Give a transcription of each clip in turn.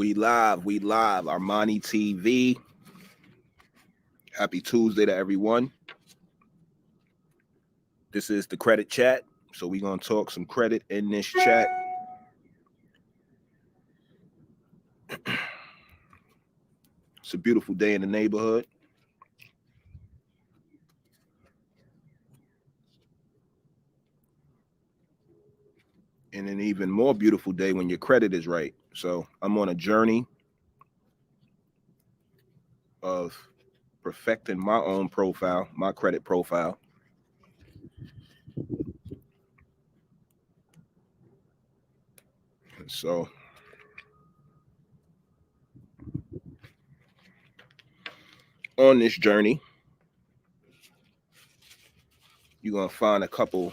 We live, Armani TV. Happy Tuesday to everyone. This is the credit chat. So we're going to talk some credit in this chat. It's a beautiful day in the neighborhood. And an even more beautiful day when your credit is right. So I'm on a journey of perfecting my own profile, my credit profile. So on this journey, you're going to find a couple,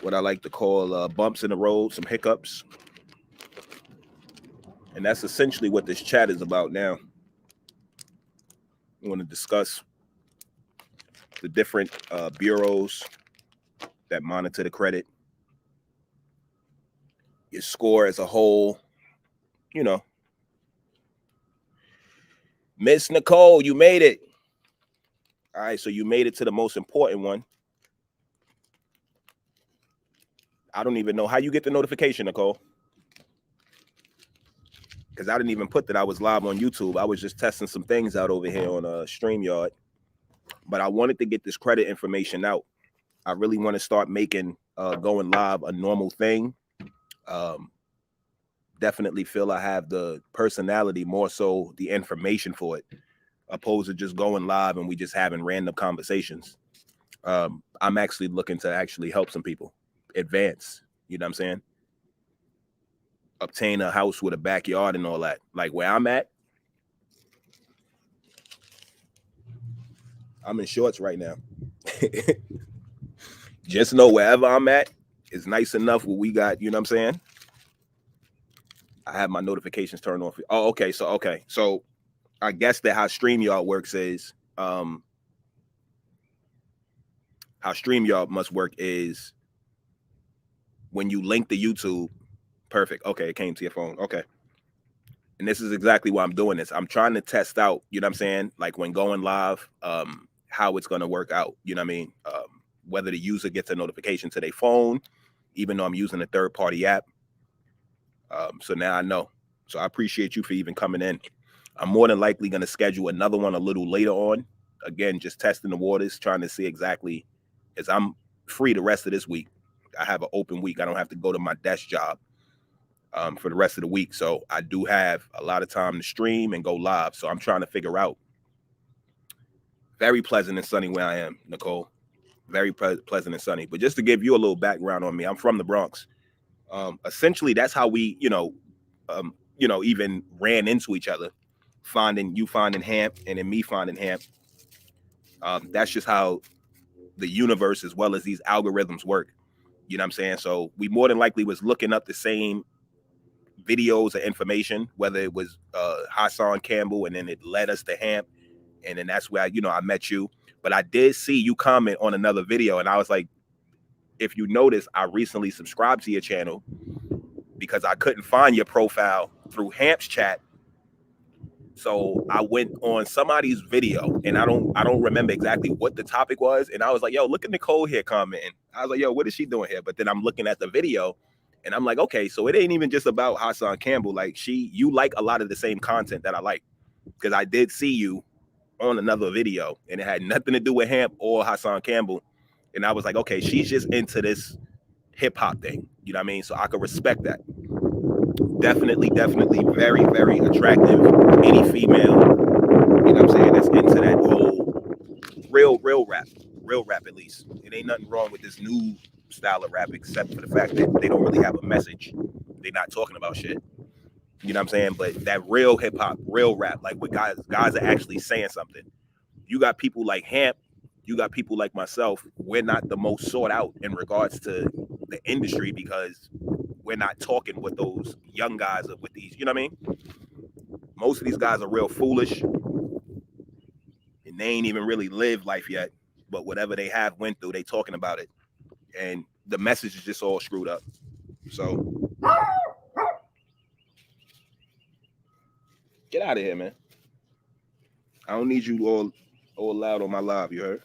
what I like to call bumps in the road, some hiccups. And that's essentially what this chat is about now. We want to discuss the different bureaus that monitor the credit, your score as a whole, you know. Miss Nicole, you made it. All right, so you made it to the most important one. I don't even know how you get the notification, Nicole. Because I didn't even put that I was live on YouTube. I was just testing some things out over here on StreamYard. But I wanted to get this credit information out. I really want to start making going live a normal thing. Definitely feel I have the personality, more so the information for it, opposed to just going live and we just having random conversations. I'm actually looking to actually help some people advance, you know what I'm saying? Obtain a house with a backyard and all that. Like where I'm at, I'm in shorts right now. Just know wherever I'm at is nice enough what we got, you know what I'm saying? I have my notifications turned off. Oh, okay. So I guess that how StreamYard works is how StreamYard must work is when you link the YouTube. Perfect. Okay, it came to your phone. Okay. And this is exactly why I'm doing this. I'm trying to test out, you know what I'm saying? Like when going live, how it's going to work out, you know what I mean? Whether the user gets a notification to their phone, even though I'm using a third-party app. So now I know. So I appreciate you for even coming in. I'm more than likely going to schedule another one a little later on. Again, just testing the waters, trying to see exactly, as I'm free the rest of this week. I have an open week. I don't have to go to my desk job for the rest of the week. So I do have a lot of time to stream and go live. So I'm trying to figure out. Very pleasant and sunny where I am, Nicole. Very pleasant and sunny. But just to give you a little background on me, I'm from the Bronx. Essentially, that's how we, even ran into each other. Finding Hamp and then me finding Hamp. That's just how the universe as well as these algorithms work. You know what I'm saying? So we more than likely was looking up the same videos or information, whether it was Hassan Campbell and then it led us to Hamp. And then that's where, I met you. But I did see you comment on another video. And I was like, if you notice, I recently subscribed to your channel because I couldn't find your profile through Hamp's chat. So I went on somebody's video and I don't remember exactly what the topic was. And I was like, yo, look at Nicole here commenting. I was like, yo, what is she doing here? But then I'm looking at the video and I'm like, okay, so it ain't even just about Hassan Campbell. Like you like a lot of the same content that I like, because I did see you on another video and it had nothing to do with Hamp or Hassan Campbell. And I was like, okay, she's just into this hip hop thing. You know what I mean? So I could respect that. Definitely very, very attractive. Any female, you know what I'm saying, that's into that whole real rap at least. It ain't nothing wrong with this new style of rap except for the fact that they don't really have a message. They're not talking about shit. You know what I'm saying? But that real hip hop, real rap, like what guys are actually saying something. You got people like Hamp, you got people like myself. We're not the most sought out in regards to the industry because we're not talking with those young guys or with these, you know what I mean? Most of these guys are real foolish and they ain't even really lived life yet. But whatever they have went through, they talking about it. And the message is just all screwed up. So Get out of here, man. I don't need you all loud on my live, you heard?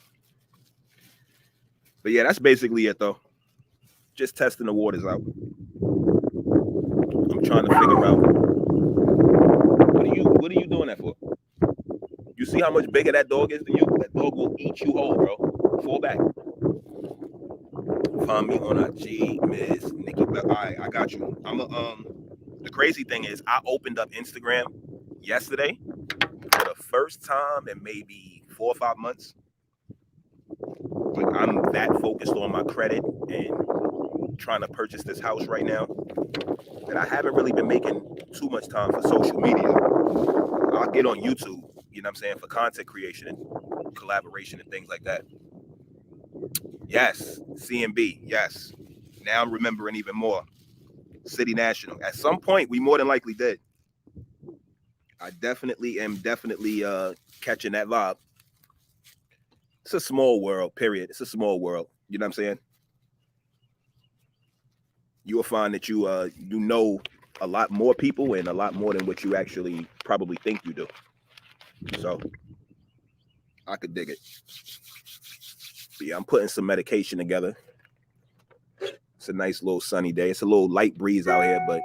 But yeah, that's basically it though. Just testing the waters out. I'm trying to figure out what are you doing that for? You see how much bigger that dog is than you? That dog will eat you whole, bro. Fall back. Find me on IG, Miss Nikki. All right, I got you. The crazy thing is I opened up Instagram yesterday for the first time in maybe 4 or 5 months. Like I'm that focused on my credit and trying to purchase this house right now that I haven't really been making too much time for social media. I'll get on YouTube, you know what I'm saying, for content creation and collaboration and things like that. Yes, CMB, yes. Now I'm remembering even more. City National. At some point, we more than likely did. I definitely am catching that vibe. It's a small world, period. It's a small world. You know what I'm saying? You will find that you know a lot more people and a lot more than what you actually probably think you do. So I could dig it. But yeah, I'm putting some medication together. It's a nice little sunny day. It's a little light breeze out here, but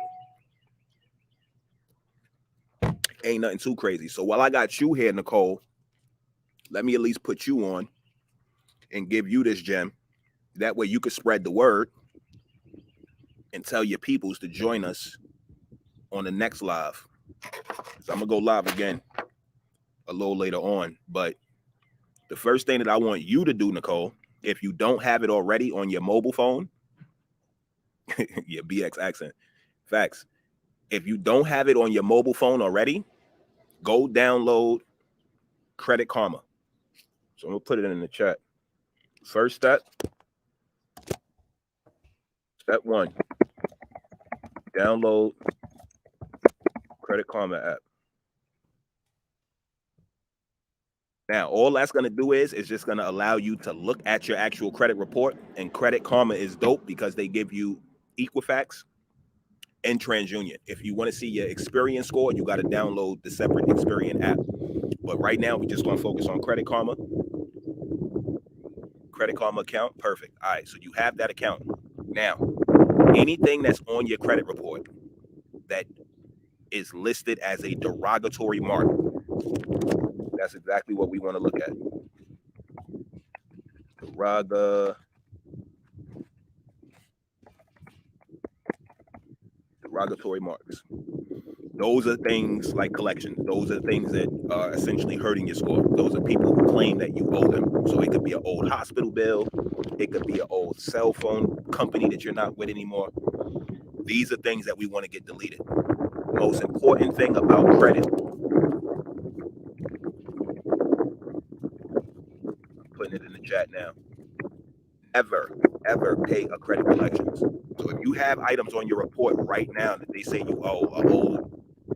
ain't nothing too crazy. So while I got you here, Nicole, let me at least put you on and give you this gem. That way you could spread the word and tell your peoples to join us on the next live. So I'm going to go live again a little later on. But the first thing that I want you to do, Nicole, if you don't have it already on your mobile phone, your BX accent, facts. If you don't have it on your mobile phone already, go download Credit Karma. So I'm going to put it in the chat. First step, step 1, download Credit Karma app. Now, all that's going to do is just going to allow you to look at your actual credit report. And Credit Karma is dope because they give you Equifax and TransUnion. If you want to see your Experian score, you got to download the separate Experian app. But right now, we just want to focus on Credit Karma. Credit Karma account, perfect. All right, so you have that account. Now, anything that's on your credit report that is listed as a derogatory mark, that's exactly what we want to look at. Derogatory marks. Those are things like collections. Those are things that are essentially hurting your score. Those are people who claim that you owe them. So it could be an old hospital bill. It could be an old cell phone company that you're not with anymore. These are things that we want to get deleted. The most important thing about credit, I'm putting it in the chat now, never, ever pay a credit collections. So if you have items on your report right now that they say you owe an old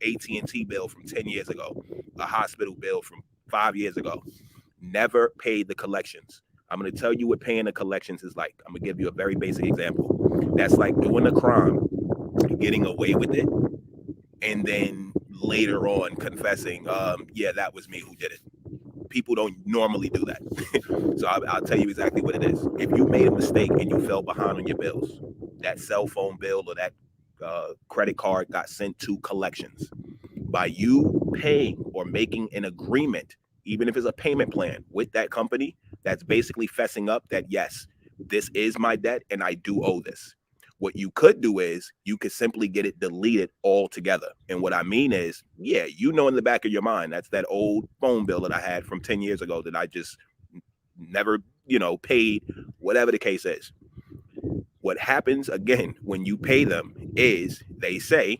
AT&T bill from 10 years ago, a hospital bill from 5 years ago, never pay the collections. I'm going to tell you what paying the collections is like. I'm going to give you a very basic example. That's like doing a crime, getting away with it, and then later on confessing, yeah, that was me who did it. People don't normally do that. So I'll tell you exactly what it is. If you made a mistake and you fell behind on your bills, that cell phone bill or that credit card got sent to collections. By you paying or making an agreement, even if it's a payment plan with that company, that's basically fessing up that, yes, this is my debt and I do owe this. What you could do is you could simply get it deleted altogether. And what I mean is, yeah, you know, in the back of your mind, that's that old phone bill that I had from 10 years ago that I just never, paid, whatever the case is. What happens again when you pay them is they say,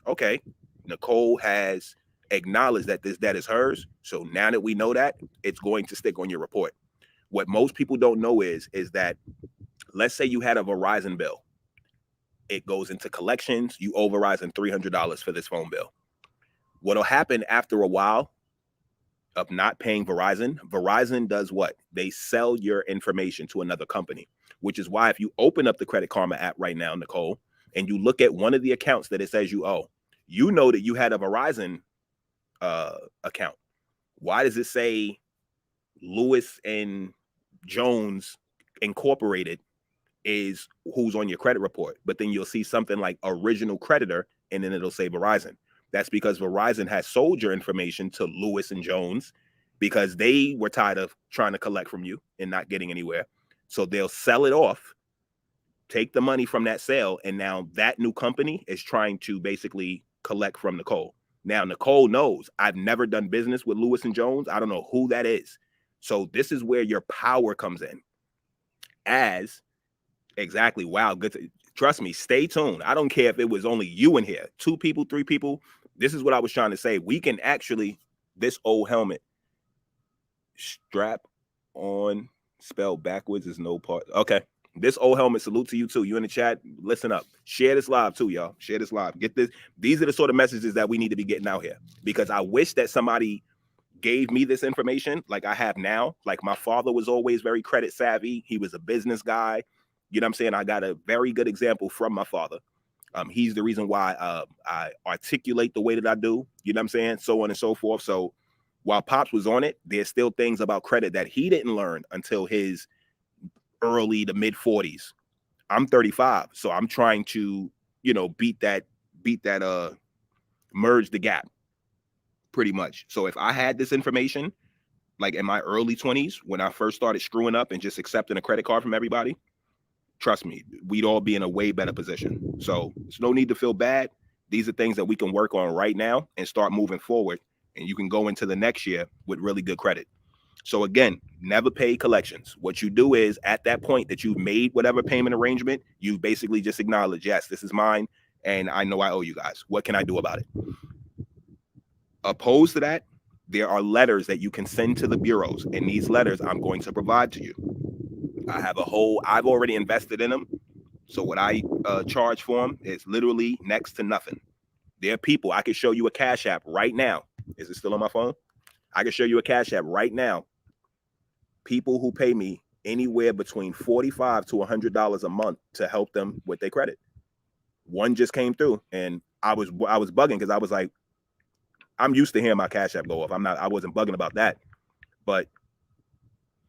okay, Nicole has acknowledged that this debt is hers. So now that we know that, it's going to stick on your report. What most people don't know is that, let's say you had a Verizon bill. It goes into collections. You owe Verizon $300 for this phone bill. What'll happen after a while of not paying Verizon, Verizon does what? They sell your information to another company, which is why if you open up the Credit Karma app right now, Nicole, and you look at one of the accounts that it says you owe, you know that you had a Verizon account? Why does it say Lewis and Jones Incorporated is who's on your credit report, but then you'll see something like original creditor and then it'll say Verizon? That's because Verizon has sold your information to Lewis and Jones because they were tired of trying to collect from you and not getting anywhere. So they'll sell it off, take the money from that sale, and now that new company is trying to basically collect from Nicole. Now Nicole knows I've never done business with Lewis and Jones. I don't know who that is. So this is where your power comes in. As exactly, wow, good to, trust me, stay tuned. I don't care if it was only you in here, 2 people, 3 people. This is what I was trying to say. We can actually, this old helmet, strap on, spelled backwards is no part. Okay. This old helmet, salute to you too. You in the chat, listen up. Share this live too, y'all. Share this live. Get this. These are the sort of messages that we need to be getting out here, because I wish that somebody gave me this information like I have now. Like my father was always very credit savvy. He was a business guy. You know what I'm saying? I got a very good example from my father. He's the reason why I articulate the way that I do. You know what I'm saying? So on and so forth. So while Pops was on it, there's still things about credit that he didn't learn until his early to mid 40s. I'm 35, so I'm trying to, you know, beat that merge the gap pretty much. So if I had this information like in my early 20s when I first started screwing up and just accepting a credit card from everybody, trust me, we'd all be in a way better position. So there's no need to feel bad. These are things that we can work on right now and start moving forward, and you can go into the next year with really good credit. So again, never pay collections. What you do is at that point that you've made whatever payment arrangement, you basically just acknowledge, yes, this is mine, and I know I owe you guys. What can I do about it? Opposed to that, there are letters that you can send to the bureaus, and these letters I'm going to provide to you. I've already invested in them. So what I charge for them is literally next to nothing. There are people, I can show you a Cash App right now. Is it still on my phone? I can show you a Cash App right now. People who pay me anywhere between $45 to $100 a month to help them with their credit. One just came through, and I was bugging because I was like, I'm used to hearing my Cash App go off. I wasn't bugging about that, but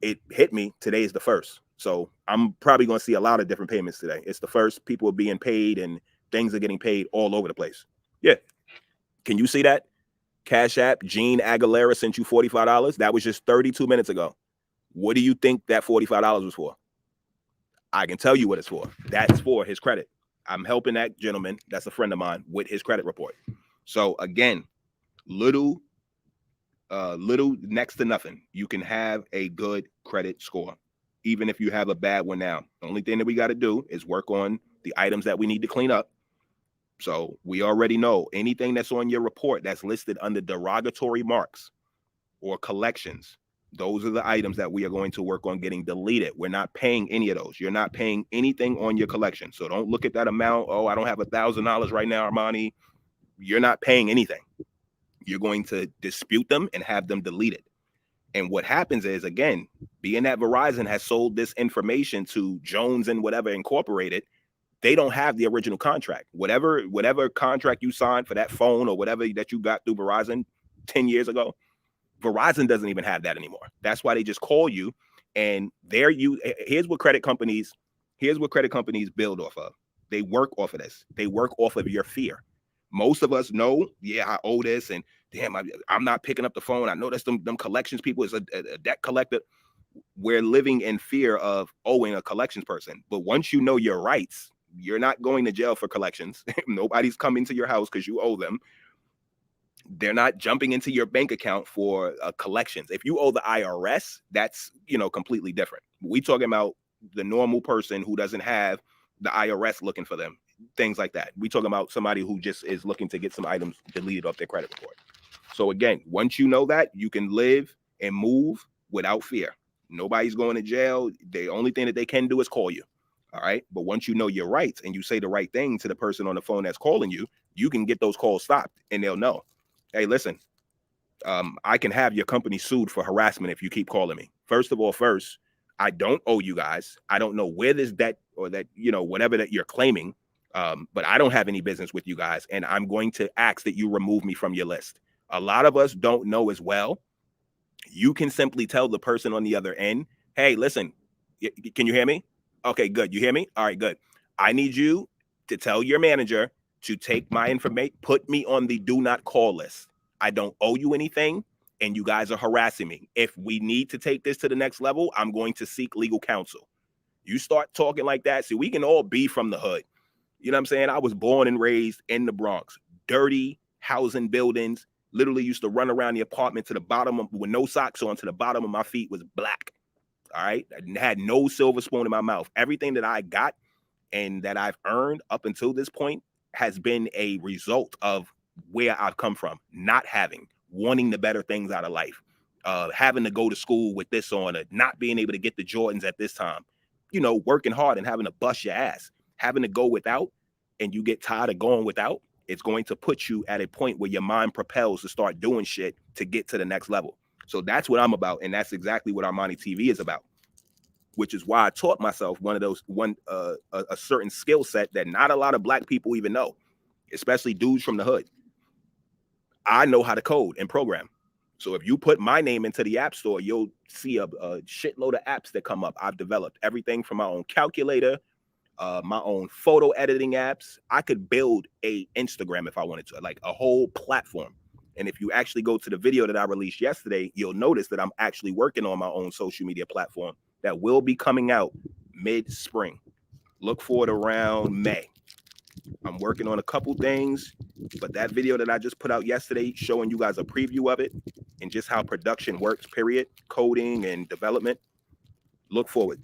it hit me. Today is the 1st. So I'm probably going to see a lot of different payments today. It's the 1st. People are being paid and things are getting paid all over the place. Yeah. Can you see that? Cash App, Gene Aguilera sent you $45. That was just 32 minutes ago. What do you think that $45 was for? I can tell you what it's for. That's for his credit. I'm helping that gentleman, that's a friend of mine, with his credit report. So again, little next to nothing, you can have a good credit score, even if you have a bad one now. The only thing that we got to do is work on the items that we need to clean up. So we already know anything that's on your report that's listed under derogatory marks or collections, those are the items that we are going to work on getting deleted. We're not paying any of those. You're not paying anything on your collection. So don't look at that amount. Oh, I don't have $1,000 right now, Armani. You're not paying anything. You're going to dispute them and have them deleted. And what happens is, again, being that Verizon has sold this information to Jones and whatever Incorporated, they don't have the original contract. Whatever contract you signed for that phone or whatever that you got through Verizon 10 years ago, Verizon doesn't even have that anymore. That's why they just call you, and here's what credit companies build off of. They work off of this. They work off of your fear. Most of us know, yeah, I owe this, and damn, I'm not picking up the phone. I know that's them collections people. Is a debt collector. We're living in fear of owing a collections person. But once you know your rights, you're not going to jail for collections. Nobody's coming to your house because you owe them. They're not jumping into your bank account for collections. If you owe the IRS, that's, completely different. We talking about the normal person who doesn't have the IRS looking for them, things like that. We talking about somebody who just is looking to get some items deleted off their credit report. So again, once you know that, you can live and move without fear. Nobody's going to jail. The only thing that they can do is call you. All right. But once you know your rights and you say the right thing to the person on the phone that's calling you, you can get those calls stopped and they'll know. Hey, listen, I can have your company sued for harassment if you keep calling me. First, I don't owe you guys. I don't know where this debt or that, whatever that you're claiming, but I don't have any business with you guys. And I'm going to ask that you remove me from your list. A lot of us don't know as well. You can simply tell the person on the other end, hey, listen, can you hear me? Okay, good. You hear me? All right, good. I need you to tell your manager to take my information, put me on the do not call list. I don't owe you anything, and you guys are harassing me. If we need to take this to the next level, I'm going to seek legal counsel. You start talking like that. See, we can all be from the hood. You know what I'm saying? I was born and raised in the Bronx, dirty housing buildings. Literally used to run around the apartment to the bottom of, with no socks on, to the bottom of my feet was black. All right. I had no silver spoon in my mouth. Everything that I got and that I've earned up until this point has been a result of where I've come from, not having, wanting the better things out of life, having to go to school with this on, not being able to get the Jordans at this time, you know, working hard and having to bust your ass, having to go without, and you get tired of going without. It's going to put you at a point where your mind propels to start doing shit to get to the next level. So that's what I'm about. And that's exactly what Armani TV is about, which is why I taught myself a certain skill set that not a lot of black people even know, especially dudes from the hood. I know how to code and program. So if you put my name into the app store, you'll see a shitload of apps that come up. I've developed everything from my own calculator, my own photo editing apps. I could build a Instagram if I wanted to, like a whole platform. And if you actually go to the video that I released yesterday, you'll notice that I'm actually working on my own social media platform that will be coming out mid-spring. Look for it around May. I'm working on a couple things, but that video that I just put out yesterday, showing you guys a preview of it and just how production works, period, coding and development. Look forward.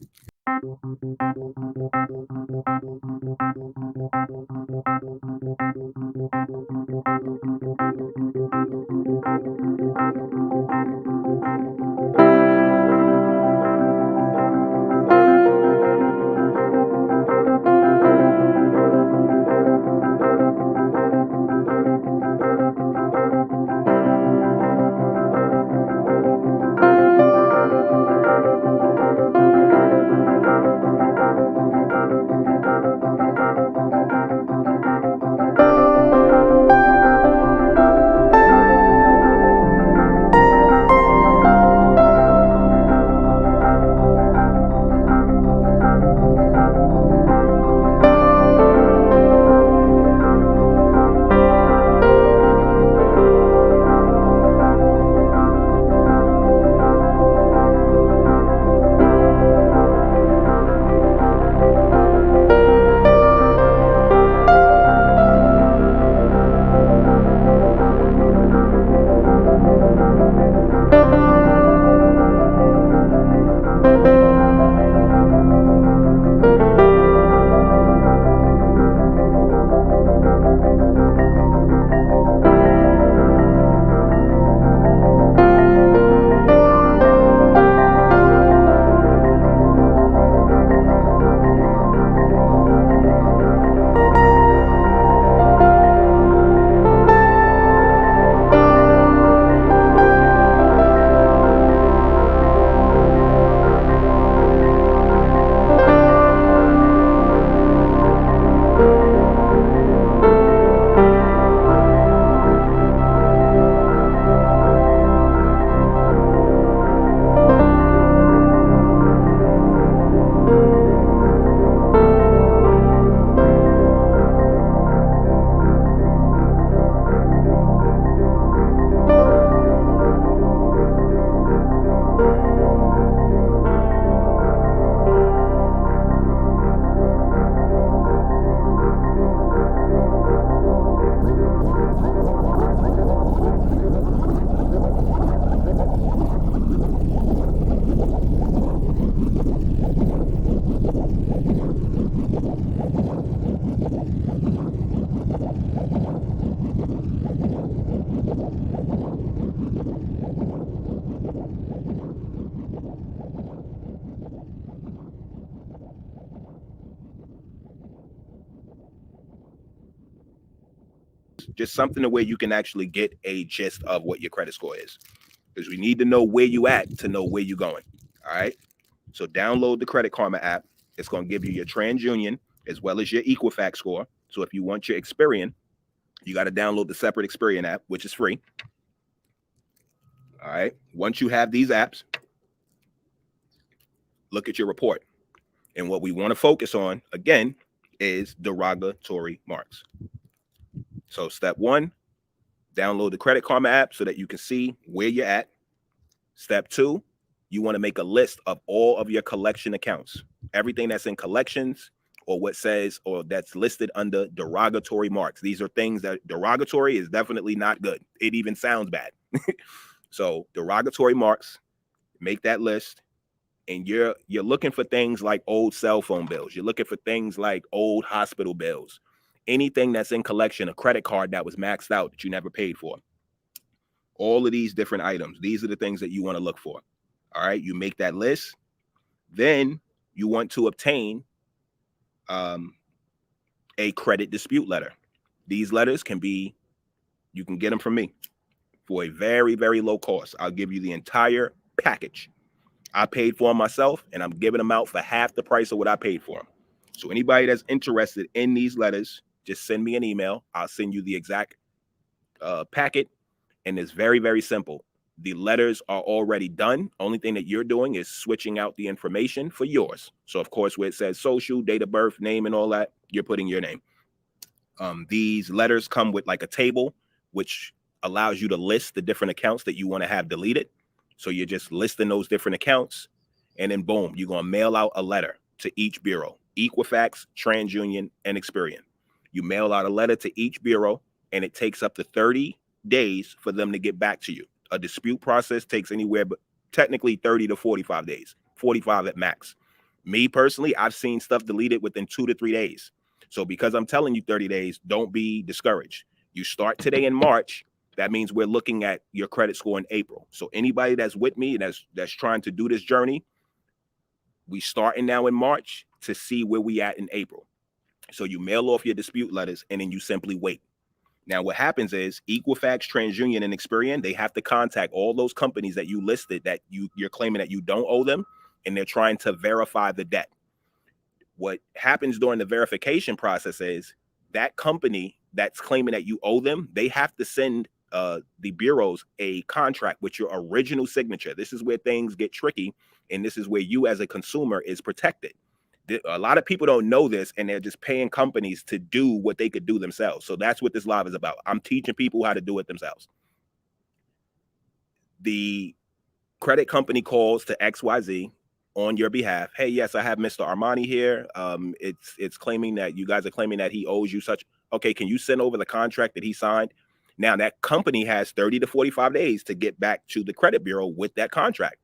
Just something the way you can actually get a gist of what your credit score is, because we need to know where you at to know where you're going. All right. So download the Credit Karma app. It's going to give you your TransUnion as well as your Equifax score. So if you want your Experian, you got to download the separate Experian app, which is free. All right. Once you have these apps, look at your report. And what we want to focus on, again, is derogatory marks. So step one, download the Credit Karma app so that you can see where you're at. Step two, you want to make a list of all of your collection accounts, everything that's in collections or what says or that's listed under derogatory marks. These are things that derogatory is definitely not good. It even sounds bad. So derogatory marks, make that list. And you're looking for things like old cell phone bills. You're looking for things like old hospital bills, anything that's in collection, a credit card that was maxed out that you never paid for. All of these different items. These are the things that you want to look for. All right. You make that list. Then you want to obtain a credit dispute letter. These letters you can get them from me for a very, very low cost. I'll give you the entire package. I paid for them myself, and I'm giving them out for half the price of what I paid for them. So anybody that's interested in these letters, just send me an email. I'll send you the exact packet, and it's very, very simple. The letters are already done. Only thing that you're doing is switching out the information for yours. So, of course, where it says social, date of birth, name, and all that, you're putting your name. These letters come with like a table, which allows you to list the different accounts that you want to have deleted. So you're just listing those different accounts, and then boom, you're going to mail out a letter to each bureau, Equifax, TransUnion, and Experian. You mail out a letter to each bureau, and it takes up to 30 days for them to get back to you. A dispute process takes anywhere but technically 30 to 45 days, 45 at max. Me personally, I've seen stuff deleted within 2 to 3 days. So because I'm telling you 30 days, don't be discouraged. You start today in March. That means we're looking at your credit score in April. So anybody that's with me that's trying to do this journey, we starting now in March to see where we at in April. So you mail off your dispute letters, and then you simply wait. Now what happens is Equifax, TransUnion, and Experian, they have to contact all those companies that you listed that you're claiming that you don't owe them, and they're trying to verify the debt. What happens during the verification process is that company that's claiming that you owe them, they have to send the bureaus a contract with your original signature. This is where things get tricky, and this is where you as a consumer is protected. A lot of people don't know this, and they're just paying companies to do what they could do themselves. So that's what this live is about. I'm teaching people how to do it themselves. The credit company calls to XYZ on your behalf. Hey, yes, I have Mr. Armani here. It's claiming that you guys are claiming that he owes you such. Okay, can you send over the contract that he signed? Now that company has 30 to 45 days to get back to the credit bureau with that contract.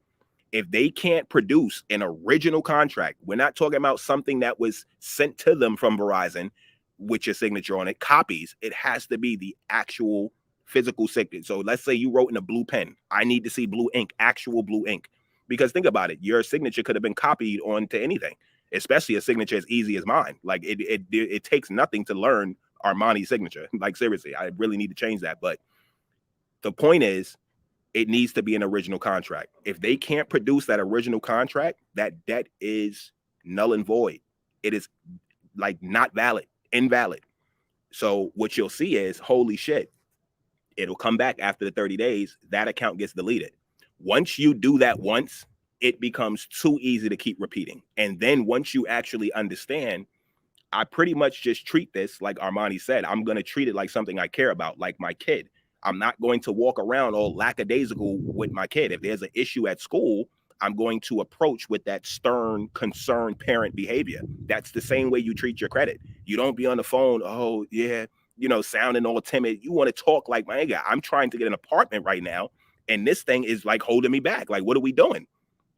If they can't produce an original contract, we're not talking about something that was sent to them from Verizon with your signature on it, copies. It has to be the actual physical signature. So let's say you wrote in a blue pen. I need to see blue ink, actual blue ink. Because think about it, your signature could have been copied onto anything, especially a signature as easy as mine. Like it takes nothing to learn Armani's signature. Like seriously, I really need to change that. But the point is, it needs to be an original contract. If they can't produce that original contract, that debt is null and void. It is like not valid, invalid. So what you'll see is, holy shit, it'll come back after the 30 days. That account gets deleted. Once you do that once, it becomes too easy to keep repeating. And then once you actually understand, I pretty much just treat this like Armani said. I'm going to treat it like something I care about, like my kid. I'm not going to walk around all lackadaisical with my kid. If there's an issue at school, I'm going to approach with that stern, concerned parent behavior. That's the same way you treat your credit. You don't be on the phone, oh, yeah, sounding all timid. You want to talk like, my guy, I'm trying to get an apartment right now, and this thing is like holding me back. Like, what are we doing?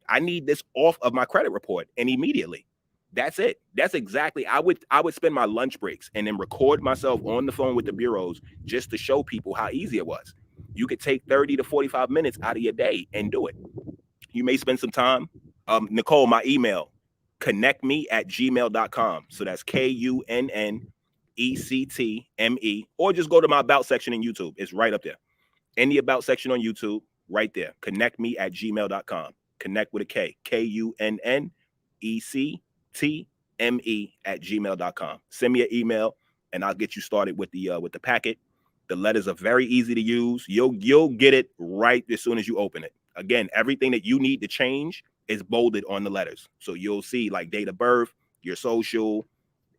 I need this off of my credit report, and immediately. That's it. That's exactly. I would spend my lunch breaks and then record myself on the phone with the bureaus just to show people how easy it was. You could take 30 to 45 minutes out of your day and do it. You may spend some time. Nicole, my email, connectme@gmail.com. So that's KUNNECTME, or just go to my about section in YouTube. It's right up there. In the about section on YouTube, right there. Connectme@gmail.com. Connect with a K. KUNNECTME@gmail.com. Send me an email and I'll get you started with the packet. The letters are very easy to use. You'll get it right as soon as you open it. Again, everything that you need to change is bolded on the letters. So you'll see like date of birth, your social,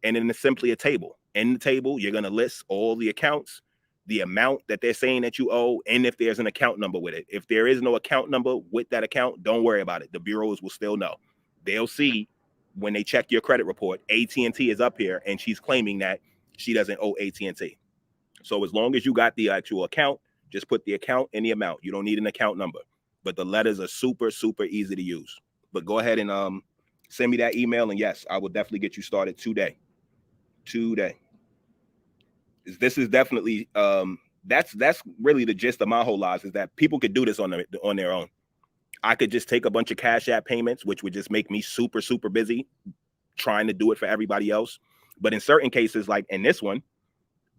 and then it's simply a table. In the table, you're going to list all the accounts, the amount that they're saying that you owe, and if there's an account number with it. If there is no account number with that account, don't worry about it. The bureaus will still know. They'll see when they check your credit report, AT&T is up here, and she's claiming that she doesn't owe AT&T. So as long as you got the actual account, just put the account and the amount. You don't need an account number. But the letters are super, super easy to use. But go ahead and send me that email, and yes, I will definitely get you started today. This is definitely that's really the gist of my whole life, is that people could do this on their own. I could just take a bunch of Cash App payments, which would just make me super, super busy trying to do it for everybody else. But in certain cases, like in this one,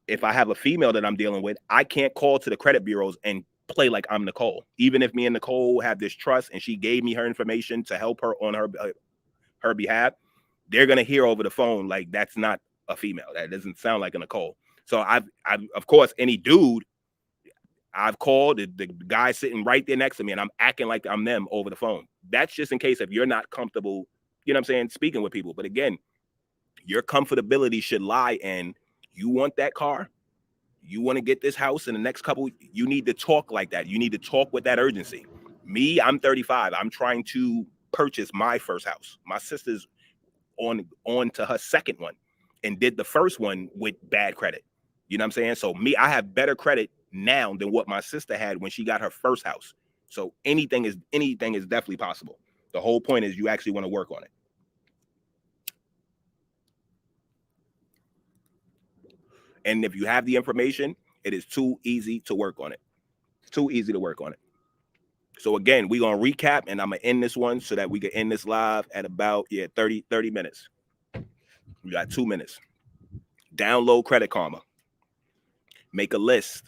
if I have a female that I'm dealing with, I can't call to the credit bureaus and play like I'm Nicole. Even if me and Nicole have this trust and she gave me her information to help her on her behalf, they're going to hear over the phone like that's not a female. That doesn't sound like a Nicole. So I've of course, any dude I've called, the guy sitting right there next to me, and I'm acting like I'm them over the phone. That's just in case if you're not comfortable, you know what I'm saying, speaking with people. But again, your comfortability should lie in, you want that car, you want to get this house in the next couple, you need to talk like that. You need to talk with that urgency. Me, I'm 35. I'm trying to purchase my first house. My sister's on to her second one and did the first one with bad credit. You know what I'm saying? So me, I have better credit now than what my sister had when she got her first house. So anything is definitely possible. The whole point is you actually want to work on it. And if you have the information, it is too easy to work on it. It's too easy to work on it. So again, we're going to recap, and I'm going to end this one so that we can end this live at about 30 minutes. We got 2 minutes. Download Credit Karma. Make a list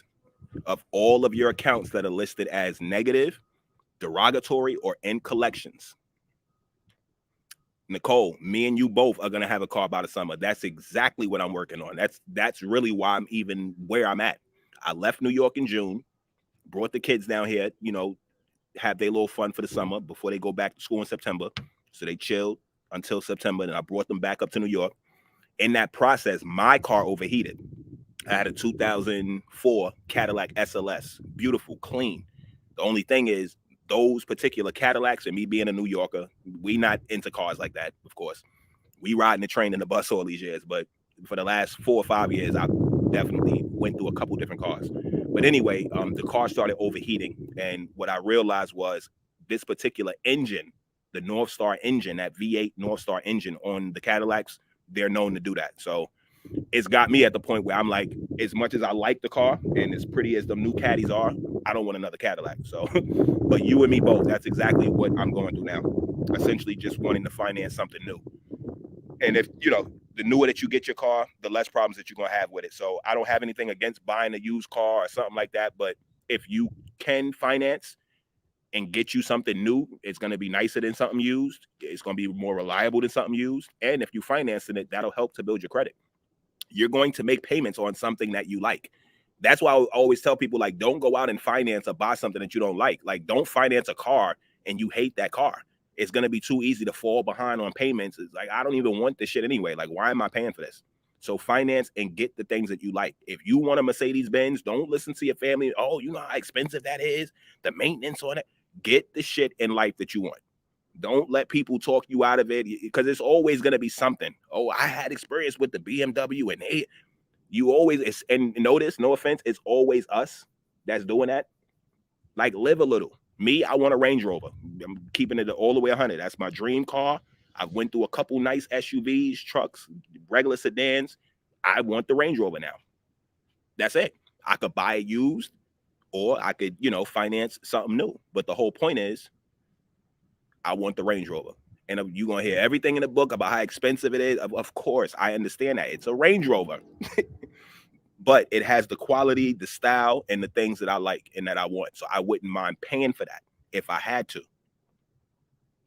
of all of your accounts that are listed as negative, derogatory, or in collections. Nicole, me and you both are going to have a car by the summer. That's exactly what I'm working on. That's really why I'm even where I'm at. I left New York in June, brought the kids down here, you know, have their little fun for the summer before they go back to school in September. So they chilled until September, and I brought them back up to New York. In that process, my car overheated. I had a 2004 Cadillac SLS, beautiful, clean. The only thing is, those particular Cadillacs, and me being a New Yorker, we not into cars like that, of course. We ride in the train and the bus all these years, but for the last 4 or 5 years, I definitely went through a couple different cars. But anyway, the car started overheating, and what I realized was this particular engine, the North Star engine, that V8 North Star engine on the Cadillacs, they're known to do that. So it's got me at the point where I'm like, as much as I like the car and as pretty as the new Caddies are, I don't want another Cadillac. So, but you and me both, that's exactly what I'm going through now. Essentially just wanting to finance something new. And if, you know, the newer that you get your car, the less problems that you're going to have with it. So I don't have anything against buying a used car or something like that. But if you can finance and get you something new, it's going to be nicer than something used. It's going to be more reliable than something used. And if you financing it, that'll help to build your credit. You're going to make payments on something that you like. That's why I always tell people, like, don't go out and finance or buy something that you don't like. Like, don't finance a car and you hate that car. It's going to be too easy to fall behind on payments. It's like, I don't even want this shit anyway. Like, why am I paying for this? So finance and get the things that you like. If you want a Mercedes-Benz, don't listen to your family. Oh, you know how expensive that is? The maintenance on it. Get the shit in life that you want. Don't let people talk you out of it, because it's always going to be something. Oh, I had experience with the BMW, and you always, and notice, no offense, it's always us that's doing that. Like, live a little. Me, I want a Range Rover. I'm keeping it all the way 100. That's my dream car. I went through a couple nice SUVs, trucks, regular sedans. I want the Range Rover now. That's it. I could buy it used, or I could, you know, finance something new. But the whole point is, I want the Range Rover. And you're going to hear everything in the book about how expensive it is. Of course, I understand that. It's a Range Rover. But it has the quality, the style, and the things that I like and that I want. So I wouldn't mind paying for that if I had to.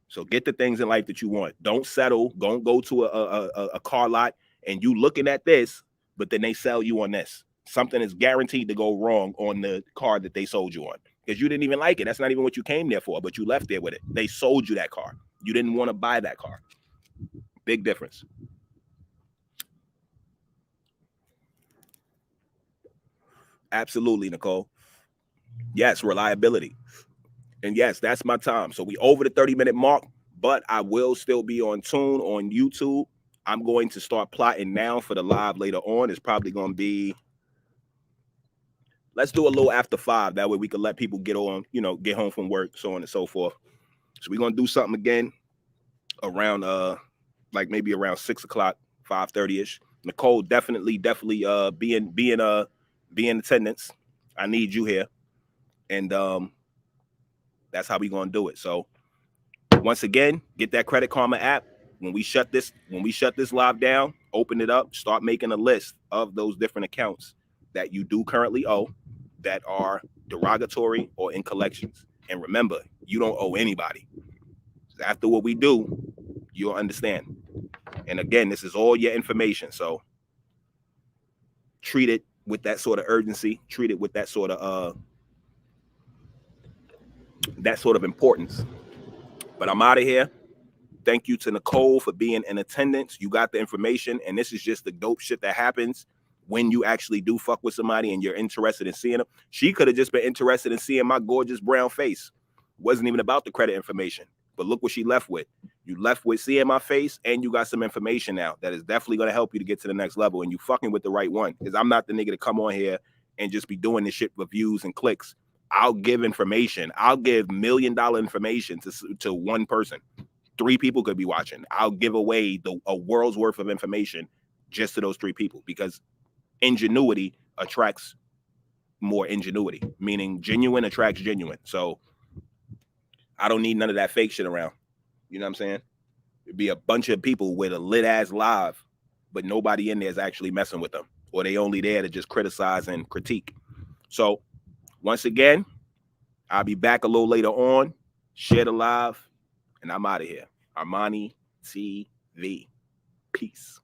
So get the things in life that you want. Don't settle. Don't go to a car lot and you looking at this, but then they sell you on this. something is guaranteed to go wrong on the car that they sold you on because you didn't even like it. That's not even what you came there for, but you left there with it. They sold you that car. You didn't want to buy that car. Big difference. Absolutely, Nicole. Yes, reliability. And yes, that's my time. So we over the 30-minute mark, but I will still be on tune on YouTube. I'm going to start plotting now for the live later on. It's probably going to be, let's do a little after 5. That way we can let people get on, get home from work, so on and so forth. So we're going to do something again around, like maybe around 6 o'clock, 5:30ish. Nicole, definitely be in attendance. I need you here. And that's how we gonna do it. So once again, get that Credit Karma app. When we shut this live down, open it up, start making a list of those different accounts that you do currently owe that are derogatory or in collections. And remember, you don't owe anybody. After what we do, you'll understand. And again, this is all your information. So treat it with that sort of urgency, treat it with that sort of importance. But I'm out of here. Thank you to Nicole for being in attendance. You got the information, and this is just the dope shit that happens when you actually do fuck with somebody and you're interested in seeing them. She could have just been interested in seeing my gorgeous brown face. Wasn't even about the credit information. But look what she left with. You left with seeing my face, and you got some information now that is definitely going to help you to get to the next level. And you fucking with the right one. Because I'm not the nigga to come on here and just be doing this shit for views and clicks. I'll give information. I'll give $1 million information to one person. 3 people could be watching. I'll give away a world's worth of information just to those 3 people, because ingenuity attracts more ingenuity, meaning genuine attracts genuine. So I don't need none of that fake shit around. You know what I'm saying? It'd be a bunch of people with a lit ass live, but nobody in there is actually messing with them, or they only there to just criticize and critique. So once again, I'll be back a little later on. Share the live, and I'm out of here. Armani TV. Peace.